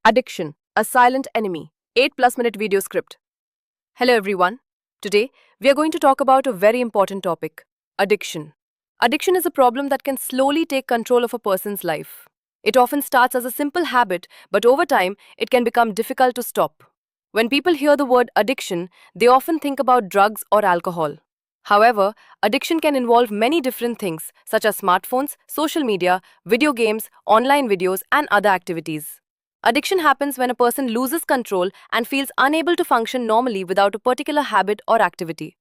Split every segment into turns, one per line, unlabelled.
Addiction, a silent enemy. 8+ minute video script. Hello everyone. Today, we are going to talk about a very important topic, addiction. Addiction is a problem that can slowly take control of a person's life. It often starts as a simple habit, but over time, it can become difficult to stop. When people hear the word addiction, they often think about drugs or alcohol. However, addiction can involve many different things, such as smartphones, social media, video games, online videos, and other activities. Addiction happens when a person loses control and feels unable to function normally without a particular habit or activity.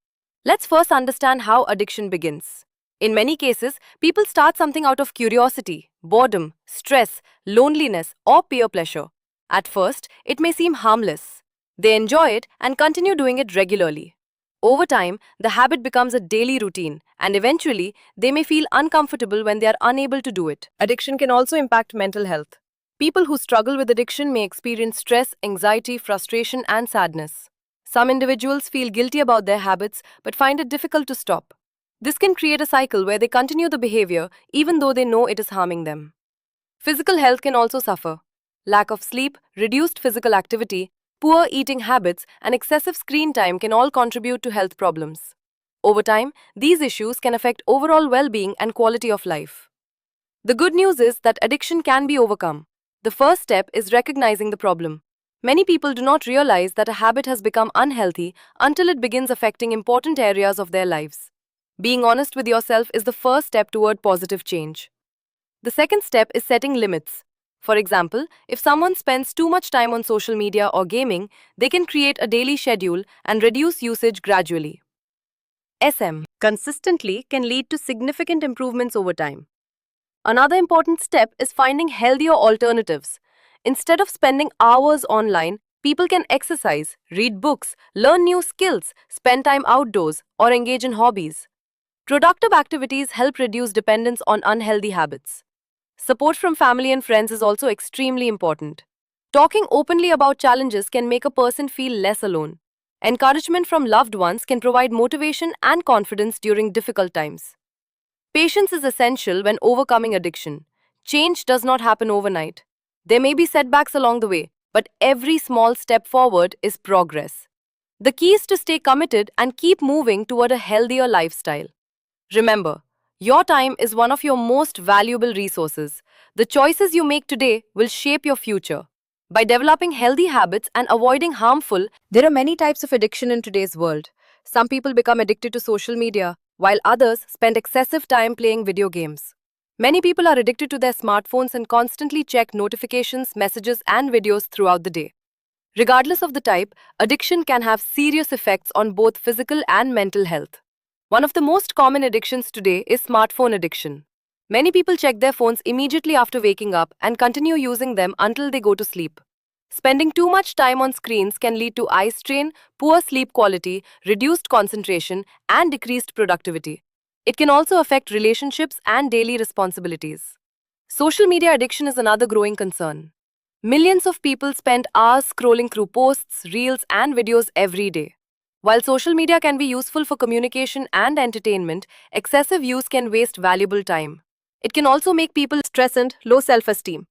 Let's first understand how addiction begins. In many cases, people start something out of curiosity, boredom, stress, loneliness, or peer pleasure. At first, it may seem harmless. They enjoy it and continue doing it regularly. Over time, the habit becomes a daily routine, and eventually, they may feel uncomfortable when they are unable to do it. Addiction can also impact mental health. People who struggle with addiction may experience stress, anxiety, frustration, and sadness. Some individuals feel guilty about their habits but find it difficult to stop. This can create a cycle where they continue the behavior even though they know it is harming them. Physical health can also suffer. Lack of sleep, reduced physical activity, poor eating habits, and excessive screen time can all contribute to health problems. Over time, these issues can affect overall well-being and quality of life. The good news is that addiction can be overcome. The first step is recognizing the problem. Many people do not realize that a habit has become unhealthy until it begins affecting important areas of their lives. Being honest with yourself is the first step toward positive change. The second step is setting limits. For example, if someone spends too much time on social media or gaming, they can create a daily schedule and reduce usage gradually. Consistently can lead to significant improvements over time. Another important step is finding healthier alternatives. Instead of spending hours online, people can exercise, read books, learn new skills, spend time outdoors, or engage in hobbies. Productive activities help reduce dependence on unhealthy habits. Support from family and friends is also extremely important. Talking openly about challenges can make a person feel less alone. Encouragement from loved ones can provide motivation and confidence during difficult times. Patience is essential when overcoming addiction. Change does not happen overnight. There may be setbacks along the way, but every small step forward is progress. The key is to stay committed and keep moving toward a healthier lifestyle. Remember, your time is one of your most valuable resources. The choices you make today will shape your future. By developing healthy habits and avoiding harmful, there are many types of addiction in today's world. Some people become addicted to social media, while others spend excessive time playing video games. Many people are addicted to their smartphones and constantly check notifications, messages, and videos throughout the day. Regardless of the type, addiction can have serious effects on both physical and mental health. One of the most common addictions today is smartphone addiction. Many people check their phones immediately after waking up and continue using them until they go to sleep. Spending too much time on screens can lead to eye strain, poor sleep quality, reduced concentration, and decreased productivity. It can also affect relationships and daily responsibilities. Social media addiction is another growing concern. Millions of people spend hours scrolling through posts, reels, and videos every day. While social media can be useful for communication and entertainment, excessive use can waste valuable time. It can also make people stressed and low self-esteem.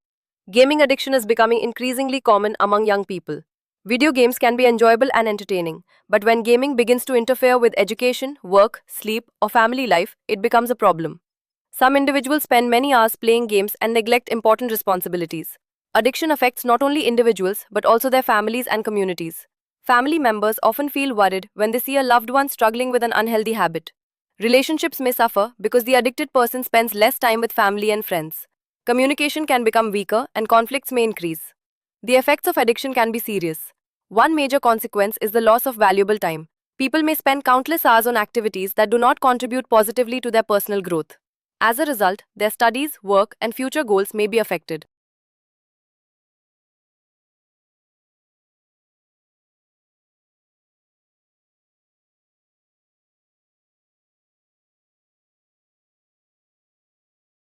Gaming addiction is becoming increasingly common among young people. Video games can be enjoyable and entertaining, but when gaming begins to interfere with education, work, sleep, or family life, it becomes a problem. Some individuals spend many hours playing games and neglect important responsibilities. Addiction affects not only individuals but also their families and communities. Family members often feel worried when they see a loved one struggling with an unhealthy habit. Relationships may suffer because the addicted person spends less time with family and friends. Communication can become weaker and conflicts may increase. The effects of addiction can be serious. One major consequence is the loss of valuable time. People may spend countless hours on activities that do not contribute positively to their personal growth. As a result, their studies, work, and future goals may be affected.